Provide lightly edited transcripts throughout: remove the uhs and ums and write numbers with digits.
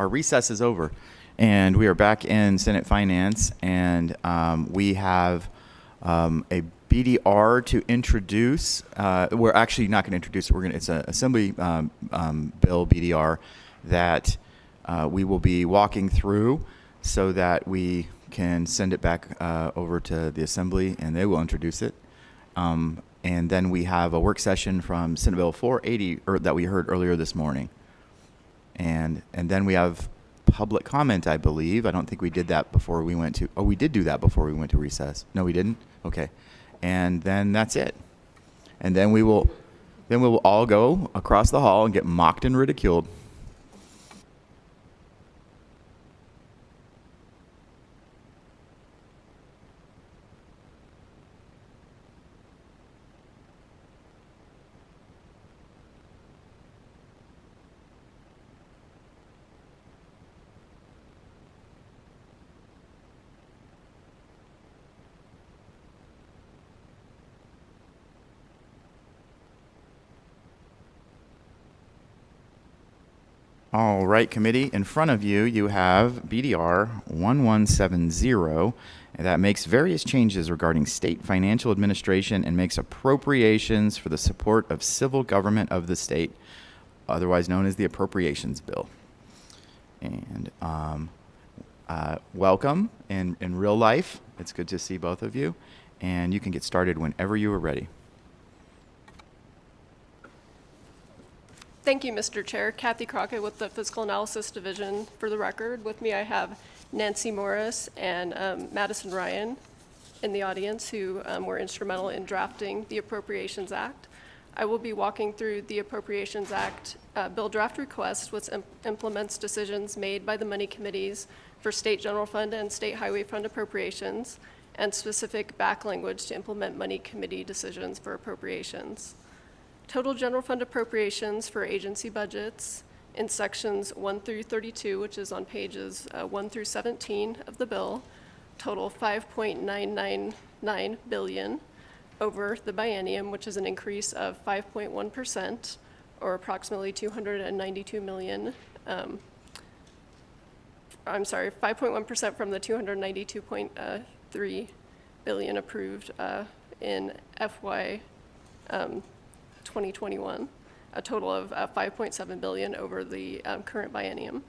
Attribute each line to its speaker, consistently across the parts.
Speaker 1: our recess is over, and we are back in Senate Finance, and we have a BDR to introduce. We're actually not going to introduce it. It's an Assembly bill BDR that we will be walking through so that we can send it back over to the Assembly, and they will introduce it. And then we have a work session from Senate Bill 480 that we heard earlier this morning. And then we have public comment, I believe. I don't think we did that before we went to, oh, we did do that before we went to recess. No, we didn't? Okay. And then that's it. And then we will all go across the hall and get mocked and ridiculed. All right, committee, in front of you, you have BDR 1170, and that makes various changes regarding state financial administration and makes appropriations for the support of civil government of the state, otherwise known as the Appropriations Bill. And welcome in real life. It's good to see both of you, and you can get started whenever you are ready.
Speaker 2: Thank you, Mr. Chair. Kathy Crockett with the Fiscal Analysis Division. For the record, with me I have Nancy Morris and Madison Ryan in the audience who were instrumental in drafting the Appropriations Act. I will be walking through the Appropriations Act bill draft request, which implements decisions made by the money committees for state general fund and state highway fund appropriations, and specific back language to implement money committee decisions for appropriations. Total general fund appropriations for agency budgets in sections 1 through 32, which is on pages 1 through 17 of the bill, total $5.999 billion over the biennium, which is an increase of 5.1%, or approximately $292 million. I'm sorry, 5.1% from the $292.3 billion approved in FY 2021, a total of $5.7 billion over the current biennium.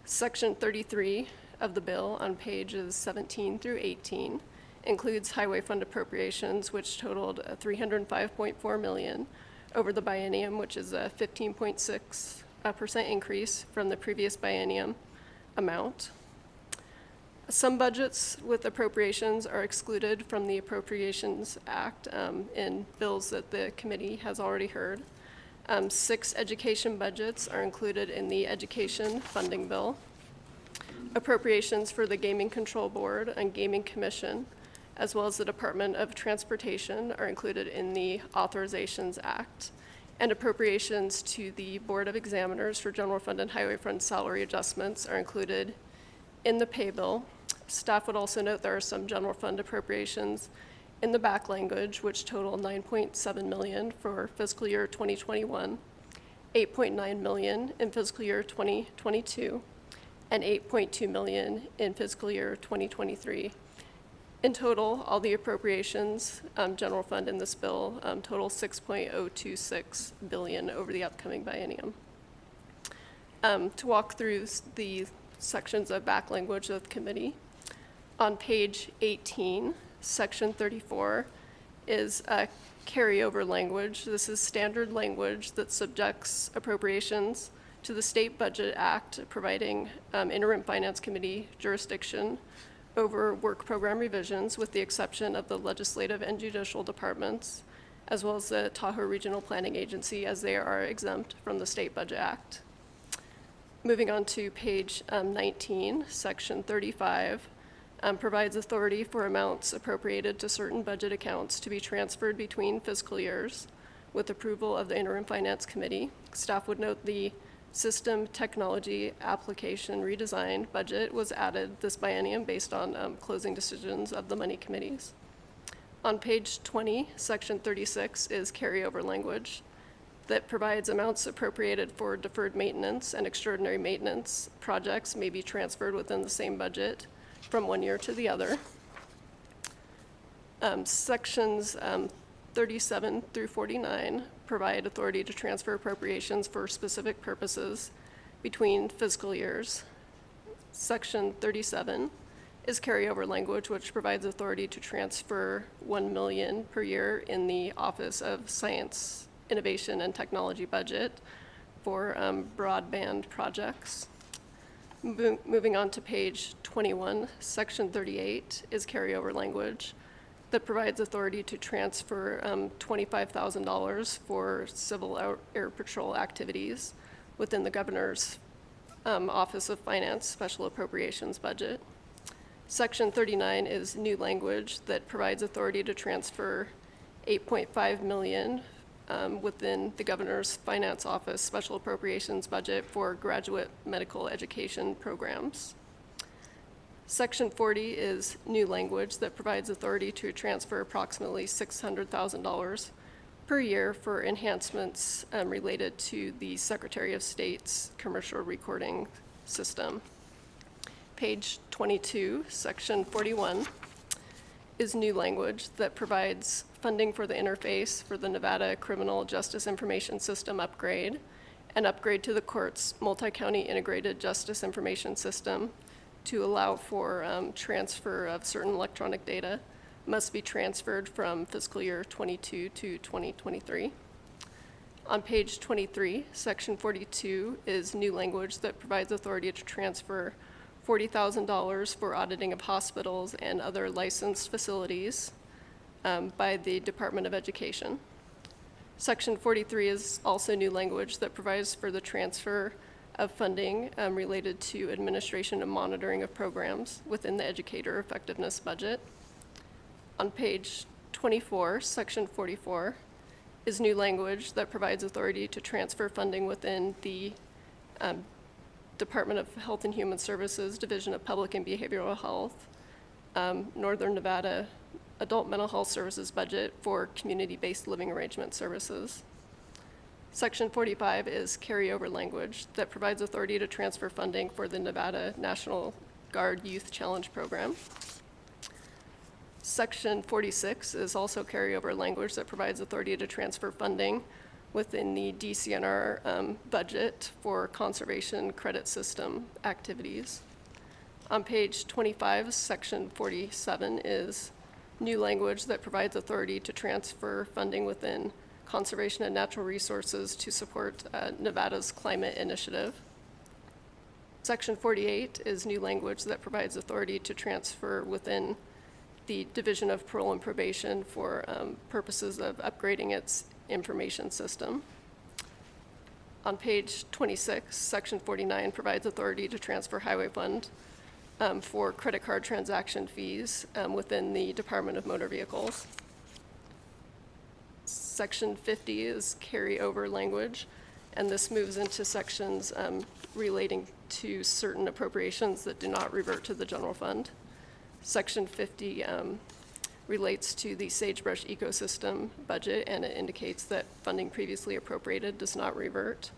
Speaker 2: Section 33 of the bill on pages 17 through 18 includes highway fund appropriations, which totaled $305.4 million over the biennium, which is a 15.6% increase from the previous biennium amount. Some budgets with appropriations are excluded from the Appropriations Act in bills that the committee has already heard. 6 education budgets are included in the Education Funding Bill. Appropriations for the Gaming Control Board and Gaming Commission, as well as the Department of Transportation, are included in the Authorizations Act. And appropriations to the Board of Examiners for General Fund and Highway Fund salary adjustments are included in the pay bill. Staff would also note there are some general fund appropriations in the back language, which total $9.7 million for fiscal year 2021, $8.9 million in fiscal year 2022, and $8.2 million in fiscal year 2023. In total, all the appropriations, general fund in this bill, total $6.026 billion over the upcoming biennium. To walk through the sections of back language of the committee, on page 18, section 34 is a carryover language. This is standard language that subjects appropriations to the State Budget Act, providing interim finance committee jurisdiction over work program revisions, with the exception of the legislative and judicial departments, as well as the Tahoe Regional Planning Agency, as they are exempt from the State Budget Act. Moving on to page 19, section 35, provides authority for amounts appropriated to certain budget accounts to be transferred between fiscal years with approval of the Interim Finance Committee. Staff would note the System Technology Application Redesign budget was added this biennium based on closing decisions of the money committees. On page 20, section 36 is carryover language. that provides amounts appropriated for deferred maintenance and extraordinary maintenance projects may be transferred within the same budget from one year to the other. Sections 37 through 49 provide authority to transfer appropriations for specific purposes between fiscal years. Section 37 is carryover language, which provides authority to transfer $1 million per year in the Office of Science, Innovation, and Technology budget for broadband projects. Moving on to page 21, Section 38 is carryover language that provides authority to transfer $25,000 for civil air patrol activities within the Governor's Office of Finance Special Appropriations budget. Section 39 is new language that provides authority to transfer $8.5 million within the Governor's Finance Office Special Appropriations budget for graduate medical education programs. Section 40 is new language that provides authority to transfer approximately $600,000 per year for enhancements related to the Secretary of State's commercial recording system. Page 22, Section 41 is new language that provides funding for the interface for the Nevada Criminal Justice Information System upgrade and upgrade to the court's multi-county integrated justice information system to allow for transfer of certain electronic data must be transferred from fiscal year 22 to 2023. On page 23, Section 42 is new language that provides authority to transfer $40,000 for auditing of hospitals and other licensed facilities by the Department of Education. Section 43 is also new language that provides for the transfer of funding related to administration and monitoring of programs within the educator effectiveness budget. On page 24, Section 44 is new language that provides authority to transfer funding within the Department of Health and Human Services, Division of Public and Behavioral Health, Northern Nevada Adult Mental Health Services budget for community-based living arrangement services. Section 45 is carryover language that provides authority to transfer funding for the Nevada National Guard Youth Challenge Program. Section 46 is also carryover language that provides authority to transfer funding within the DCNR budget for conservation credit system activities. On page 25, Section 47 is new language that provides authority to transfer funding within conservation and natural resources to support Nevada's climate initiative. Section 48 is new language that provides authority to transfer within the Division of Parole and Probation for purposes of upgrading its information system. On page 26, Section 49 provides authority to transfer highway fund for credit card transaction fees within the Department of Motor Vehicles. Section 50 is carryover language, and this moves into sections relating to certain appropriations that do not revert to the general fund. Section 50 relates to the sagebrush ecosystem budget, and it indicates that funding previously appropriated does not revert.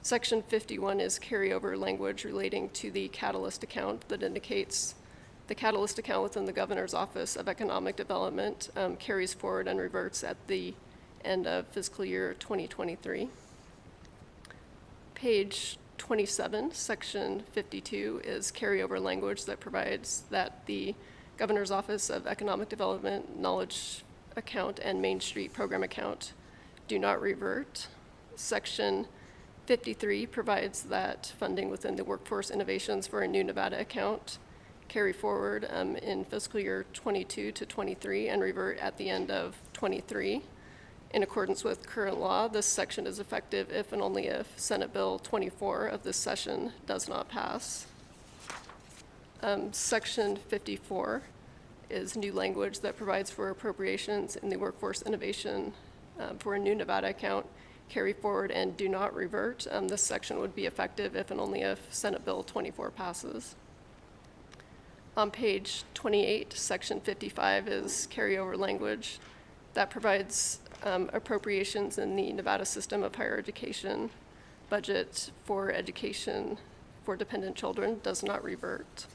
Speaker 2: Section 51 is carryover language relating to the catalyst account that indicates the catalyst account within the Governor's Office of Economic Development carries forward and reverts at the end of fiscal year 2023. Page 27, Section 52 is carryover language that provides that the Governor's Office of Economic Development Knowledge Account and Main Street Program Account do not revert. Section 53 provides that funding within the Workforce Innovations for a New Nevada account carry forward in fiscal year 22 to 23 and revert at the end of 23. In accordance with current law, this section is effective if and only if Senate Bill 24 of this session does not pass. Section 54 is new language that provides for appropriations in the Workforce Innovation for a New Nevada account carry forward and do not revert. This section would be effective if and only if Senate Bill 24 passes. On page 28, Section 55 is carryover language that provides appropriations in the Nevada system of higher education budget for education for dependent children does not revert.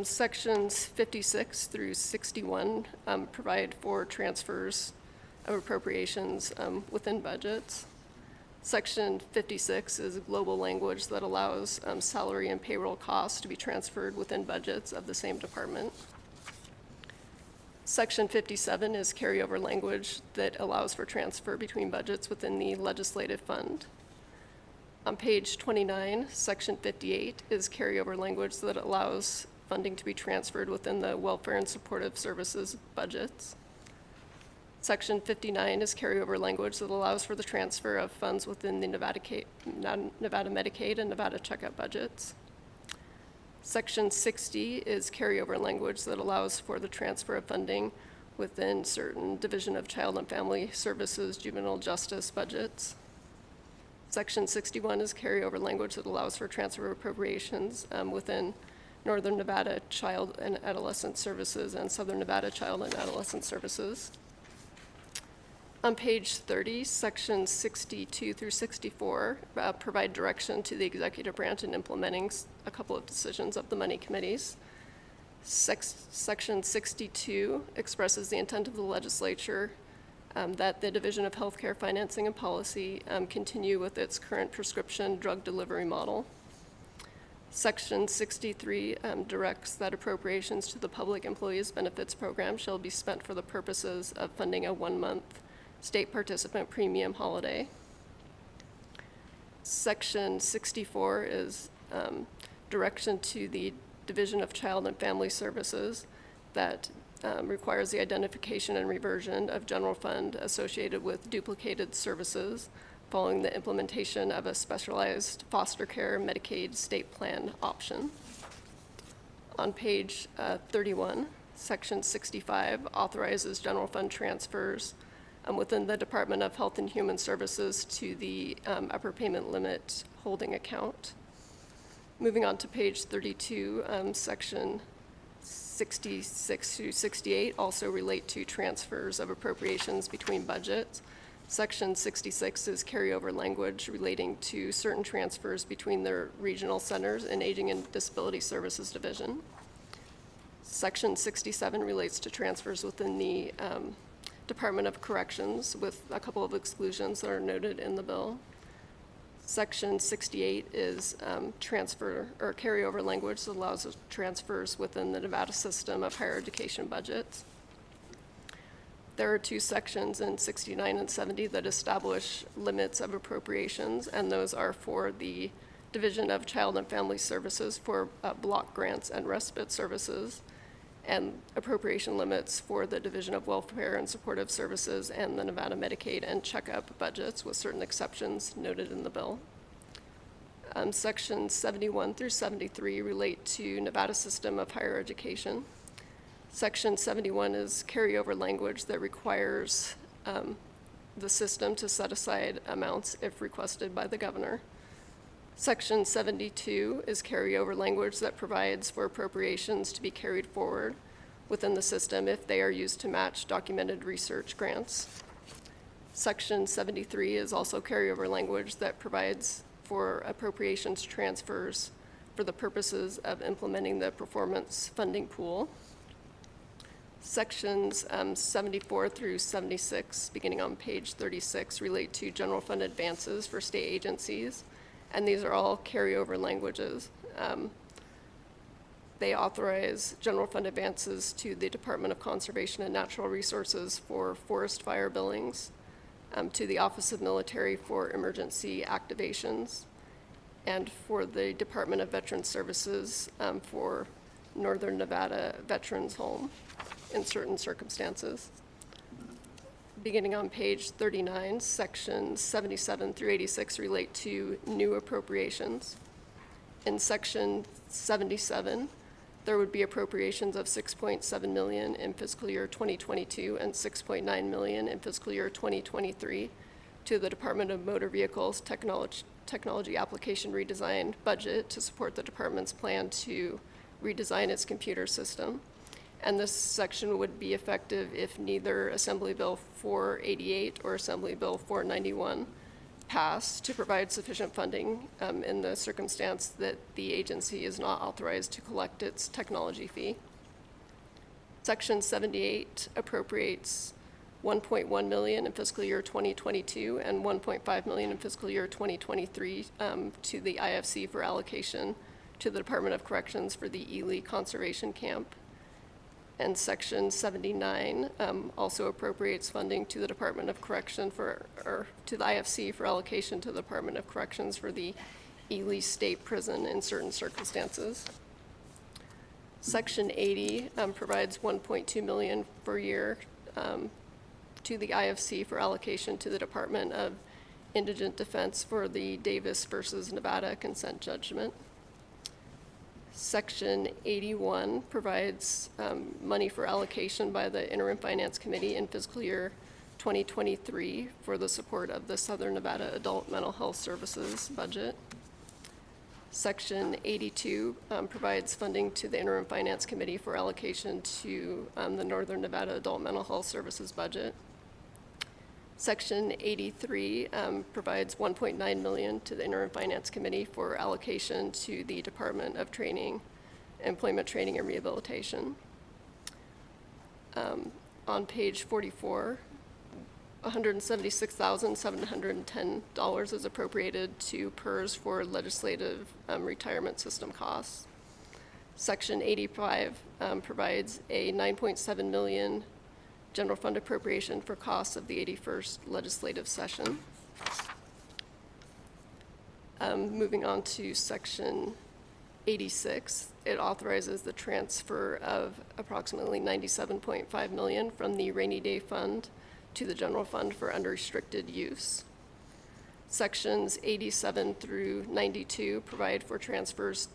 Speaker 2: Sections 56 through 61 provide for transfers of appropriations within budgets. Section 56 is global language that allows salary and payroll costs to be transferred within budgets of the same department. Section 57 is carryover language that allows for transfer between budgets within the legislative fund. On page 29, Section 58 is carryover language that allows funding to be transferred within the welfare and supportive services budgets. Section 59 is carryover language that allows for the transfer of funds within the Nevada Medicaid and Nevada checkup budgets. Section 60 is carryover language that allows for the transfer of funding within certain Division of Child and Family Services juvenile justice budgets. Section 61 is carryover language that allows for transfer of appropriations within Northern Nevada Child and Adolescent Services and Southern Nevada Child and Adolescent Services. On page 30, sections 62 through 64 provide direction to the executive branch in implementing a couple of decisions of the money committees. Section 62 expresses the intent of the legislature that the Division of Healthcare Financing and Policy continue with its current prescription drug delivery model. Section 63 directs that appropriations to the Public Employees Benefits Program shall be spent for the purposes of funding a 1-month state participant premium holiday. Section 64 is direction to the Division of Child and Family Services that requires the identification and reversion of general fund associated with duplicated services following the implementation of a specialized foster care Medicaid state plan option. On page 31, Section 65 authorizes general fund transfers within the Department of Health and Human Services to the upper payment limit holding account. Moving on to page 32, section 66 through 68 also relate to transfers of appropriations between budgets. Section 66 is carryover language relating to certain transfers between the regional centers and Aging and Disability Services Division. Section 67 relates to transfers within the Department of Corrections with a couple of exclusions that are noted in the bill. Section 68 is transfer or carryover language that allows transfers within the Nevada system of higher education budgets. There are two sections in 69 and 70 that establish limits of appropriations, and those are for the Division of Child and Family Services for block grants and respite services, and appropriation limits for the Division of Welfare and Supportive Services and the Nevada Medicaid and checkup budgets with certain exceptions noted in the bill. Sections 71 through 73 relate to Nevada system of higher education. Section 71 is carryover language that requires the system to set aside amounts if requested by the governor. Section 72 is carryover language that provides for appropriations to be carried forward within the system if they are used to match documented research grants. Section 73 is also carryover language that provides for appropriations transfers for the purposes of implementing the performance funding pool. Sections 74 through 76, beginning on page 36, relate to general fund advances for state agencies, and these are all carryover languages. They authorize general fund advances to the Department of Conservation and Natural Resources for forest fire billings, to the Office of Military for emergency activations, and for the Department of Veterans Services for Northern Nevada Veterans Home in certain circumstances. Beginning on page 39, sections 77 through 86 relate to new appropriations. In section 77, there would be appropriations of $6.7 million in fiscal year 2022 and $6.9 million in fiscal year 2023 to the Department of Motor Vehicles Technology Application Redesign budget to support the department's plan to redesign its computer system. And this section would be effective if neither Assembly Bill 488 or Assembly Bill 491 pass, to provide sufficient funding in the circumstance that the agency is not authorized to collect its technology fee. Section 78 appropriates $1.1 million in fiscal year 2022 and $1.5 million in fiscal year 2023 to the IFC for allocation to the Department of Corrections for the Ely Conservation Camp. And Section 79 also appropriates funding to the Department of Correction or to the IFC for allocation to the Department of Corrections for the Ely State Prison in certain circumstances. Section 80 provides $1.2 million per year to the IFC for allocation to the Department of Indigent Defense for the Davis versus Nevada consent judgment. Section 81 provides money for allocation by the Interim Finance Committee in fiscal year 2023 for the support of the Southern Nevada Adult Mental Health Services budget. Section 82 provides funding to the Interim Finance Committee for allocation to the Northern Nevada Adult Mental Health Services budget. Section 83 provides $1.9 million to the Interim Finance Committee for allocation to the Department of Training, Employment Training and Rehabilitation. On page 44, $176,710 is appropriated to PERS for legislative retirement system costs. Section 85 provides a $9.7 million general fund appropriation for costs of the 81st legislative session. Moving on to Section 86, it authorizes the transfer of approximately $97.5 million from the rainy day fund to the general fund for unrestricted use. Sections 87 through 92 provide for transfers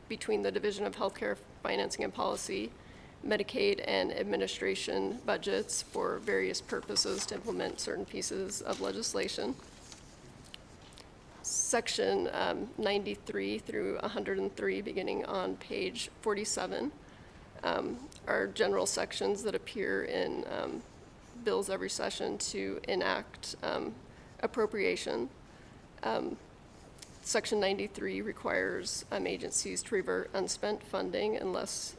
Speaker 2: between the Division of Healthcare Financing and Policy, Medicaid, and administration budgets for various purposes to implement certain pieces of legislation. Section 93 through 103, beginning on page 47, are general sections that appear in bills every session to enact appropriation. Section 93 requires agencies to revert unspent funding unless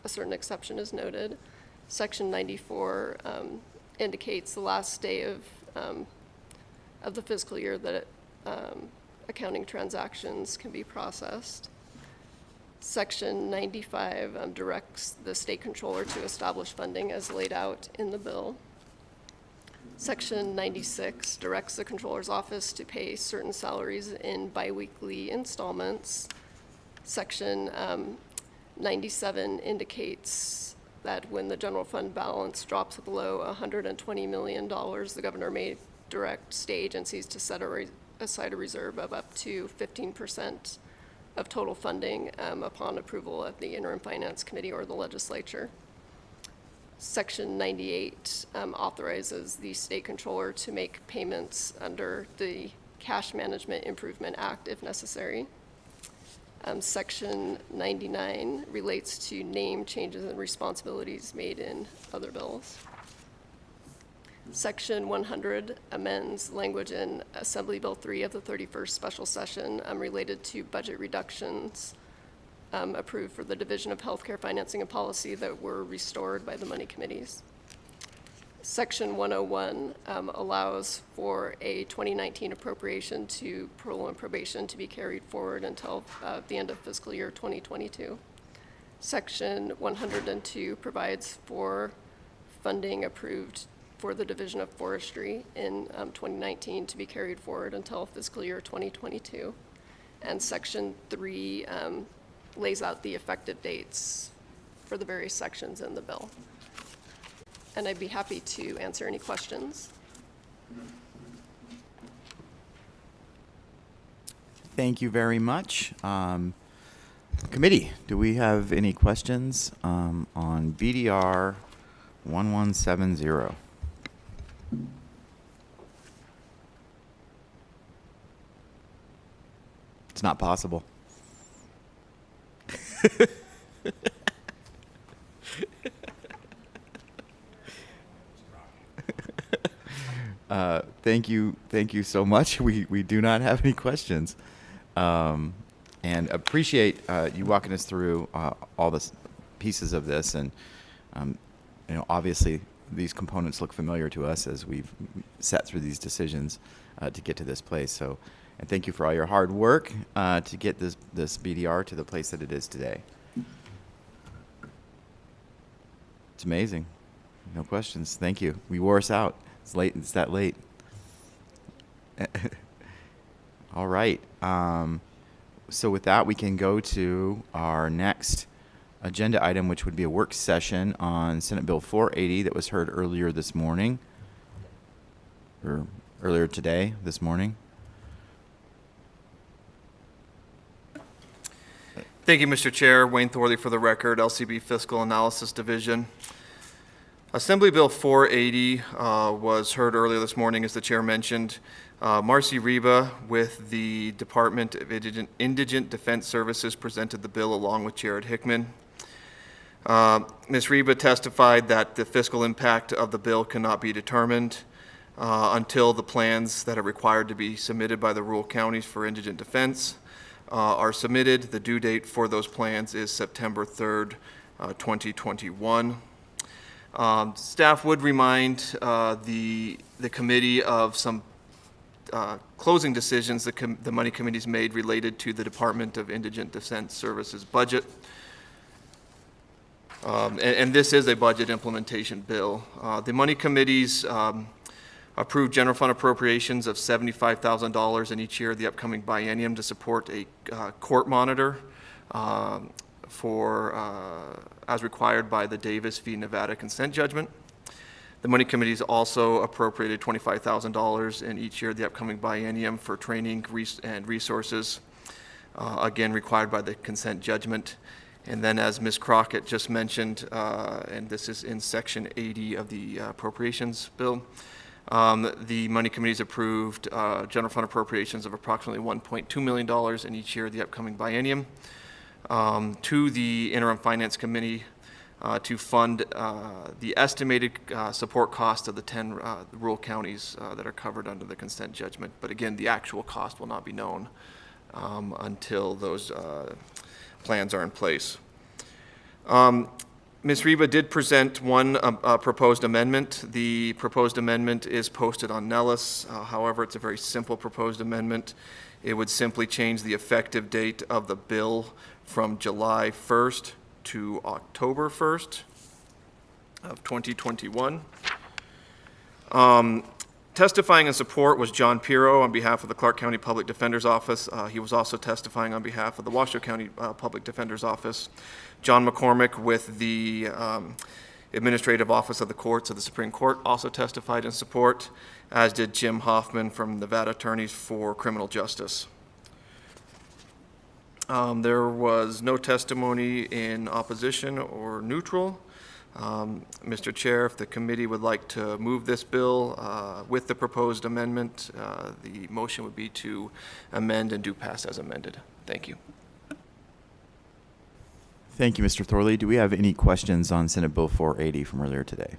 Speaker 2: a certain exception is noted. Section 94 indicates the last day of the fiscal year that accounting transactions can be processed. Section 95 directs the state controller to establish funding as laid out in the bill. Section 96 directs the controller's office to pay certain salaries in biweekly installments. Section 97 indicates that when the general fund balance drops below $120 million, the governor may direct state agencies to set aside a reserve of up to 15% of total funding upon approval of the Interim Finance Committee or the legislature. Section 98 authorizes the state controller to make payments under the Cash Management Improvement Act if necessary. Section 99 relates to name changes and responsibilities made in other bills. Section 100 amends language in Assembly Bill 3 of the 31st special session related to budget reductions approved for the Division of Healthcare Financing and Policy that were restored by the money committees. Section 101 allows for a 2019 appropriation to parole and probation to be carried forward until the end of fiscal year 2022. Section 102 provides for funding approved for the Division of Forestry in 2019 to be carried forward until fiscal year 2022. And Section 3 lays out the effective dates for the various sections in the bill. And I'd be happy to answer any questions.
Speaker 1: Thank you very much. Committee, do we have any questions on BDR 1170? It's not possible. Thank you so much. We do not have any questions, and appreciate you walking us through all the pieces of this. And obviously, these components look familiar to us as we've sat through these decisions to get to this place. So, and thank you for all your hard work to get this BDR to the place that it is today. It's amazing. No questions. Thank you. We wore us out. It's late. It's that late. All right. So with that, we can go to our next agenda item, which would be a work session on Senate Bill 480 that was heard earlier this morning, or earlier today, this morning.
Speaker 3: Thank you, Mr. Chair. Wayne Thorley for the record, LCB Fiscal Analysis Division. Assembly Bill 480 was heard earlier this morning, as the chair mentioned. Marcy Reba with the Department of Indigent Defense Services presented the bill along with Jared Hickman. Ms. Reba testified that the fiscal impact of the bill cannot be determined until the plans that are required to be submitted by the rural counties for indigent defense are submitted. The due date for those plans is September 3rd, 2021. Staff would remind the committee of some closing decisions the Money Committee's made related to the Department of Indigent Defense Services budget. And this is a budget implementation bill. The Money Committee's approved general fund appropriations of $75,000 in each year of the upcoming biennium to support a court monitor as required by the Davis v. Nevada consent judgment. The Money Committee's also appropriated $25,000 in each year of the upcoming biennium for training and resources, again required by the consent judgment. And then, as Ms. Crockett just mentioned, and this is in Section 80 of the appropriations bill, the Money Committee's approved general fund appropriations of approximately $1.2 million in each year of the upcoming biennium to the Interim Finance Committee to fund the estimated support cost of the 10 rural counties that are covered under the consent judgment. But again, the actual cost will not be known until those plans are in place. Ms. Reba did present one proposed amendment. The proposed amendment is posted on Nellis. However, it's a very simple proposed amendment. It would simply change the effective date of the bill from July 1st to October 1st of 2021. Testifying in support was John Pirro on behalf of the Clark County Public Defender's Office. He was also testifying on behalf of the Washoe County Public Defender's Office. John McCormick with the Administrative Office of the Courts of the Supreme Court also testified in support, as did Jim Hoffman from Nevada Attorneys for Criminal Justice. There was no testimony in opposition or neutral. Mr. Chair, if the committee would like to move this bill with the proposed amendment, the motion would be to amend and do pass as amended. Thank you.
Speaker 1: Thank you, Mr. Thorley. Do we have any questions on Senate Bill 480 from earlier today?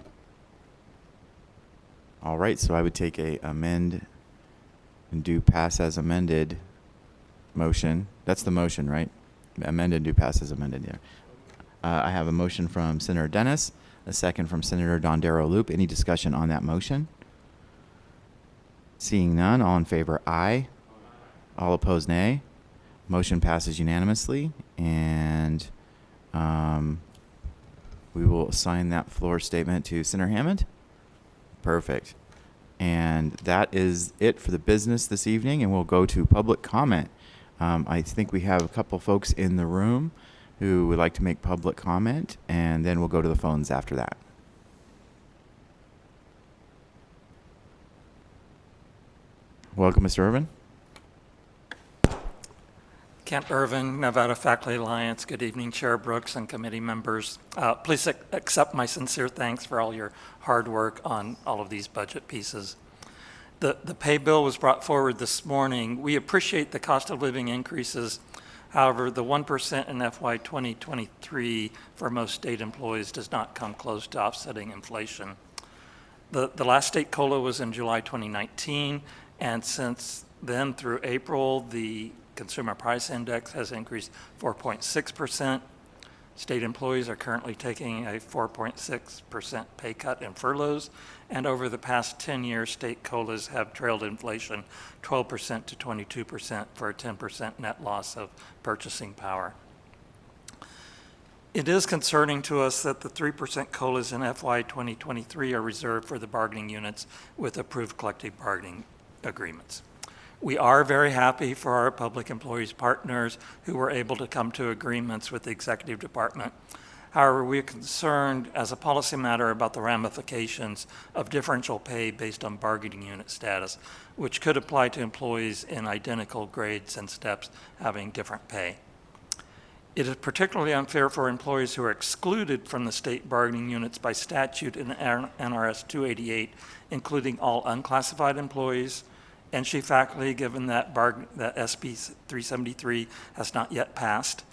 Speaker 1: All right, so I would take a amend and do pass as amended motion. That's the motion, right? Amend and do pass as amended, yeah. I have a motion from Senator Dennis, a second from Senator Dondero Loop. Any discussion on that motion? Seeing none, all in favor, aye. All opposed, nay. Motion passes unanimously, and we will assign that floor statement to Senator Hammond. Perfect. And that is it for the business this evening, and we'll go to public comment. I think we have a couple folks in the room who would like to make public comment, and then we'll go to the phones after that. Welcome, Mr. Irvin.
Speaker 4: Kent Irvin, Nevada Faculty Alliance. Good evening, Chair Brooks and committee members. Please accept my sincere thanks for all your hard work on all of these budget pieces. The pay bill was brought forward this morning. We appreciate the cost of living increases. However, the 1% in FY 2023 for most state employees does not come close to offsetting inflation. The last state COLA was in July 2019, and since then through April, the Consumer Price Index has increased 4.6%. State employees are currently taking a 4.6% pay cut in furloughs, and over the past 10 years, state COLAs have trailed inflation 12% to 22% for a 10% net loss of purchasing power. It is concerning to us that the 3% COLAs in FY 2023 are reserved for the bargaining units with approved collective bargaining agreements. We are very happy for our public employees partners who were able to come to agreements with the executive department. However, we are concerned as a policy matter about the ramifications of differential pay based on bargaining unit status, which could apply to employees in identical grades and steps having different pay. It is particularly unfair for employees who are excluded from the state bargaining units by statute in NRS 288, including all unclassified employees, NSHE faculty, given that SB 373 has not yet passed,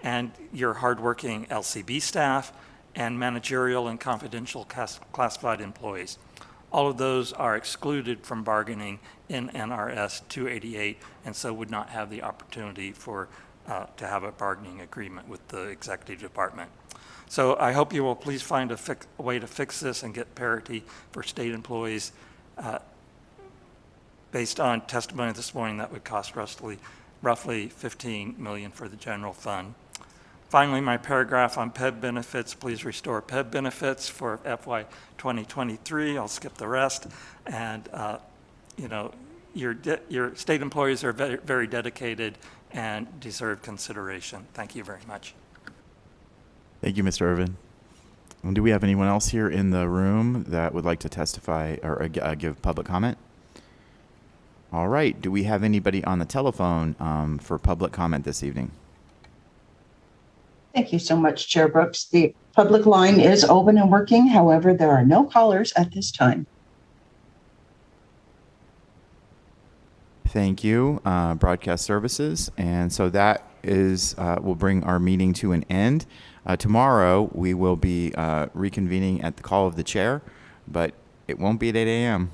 Speaker 4: and your hardworking LCB staff, and managerial and confidential classified employees. All of those are excluded from bargaining in NRS 288, and so would not have the opportunity to have a bargaining agreement with the executive department. So I hope you will please find a way to fix this and get parity for state employees. Based on testimony this morning, that would cost roughly $15 million for the general fund. Finally, my paragraph on PEB benefits, please restore PEB benefits for FY 2023. I'll skip the rest. And, your state employees are very, very dedicated and deserve consideration. Thank you very much.
Speaker 1: Thank you, Mr. Irvin. And do we have anyone else here in the room that would like to testify or give public comment? All right. Do we have anybody on the telephone for public comment this evening?
Speaker 5: Thank you so much, Chair Brooks. The public line is open and working. However, there are no callers at this time.
Speaker 1: Thank you, Broadcast Services. And so that will bring our meeting to an end. Tomorrow, we will be reconvening at the call of the chair, but it won't be at 8 a.m.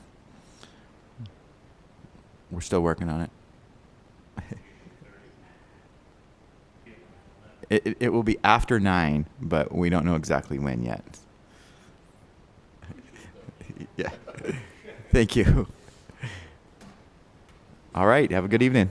Speaker 1: We're still working on it. It will be after 9, but we don't know exactly when yet. Yeah. Thank you. All right. Have a good evening.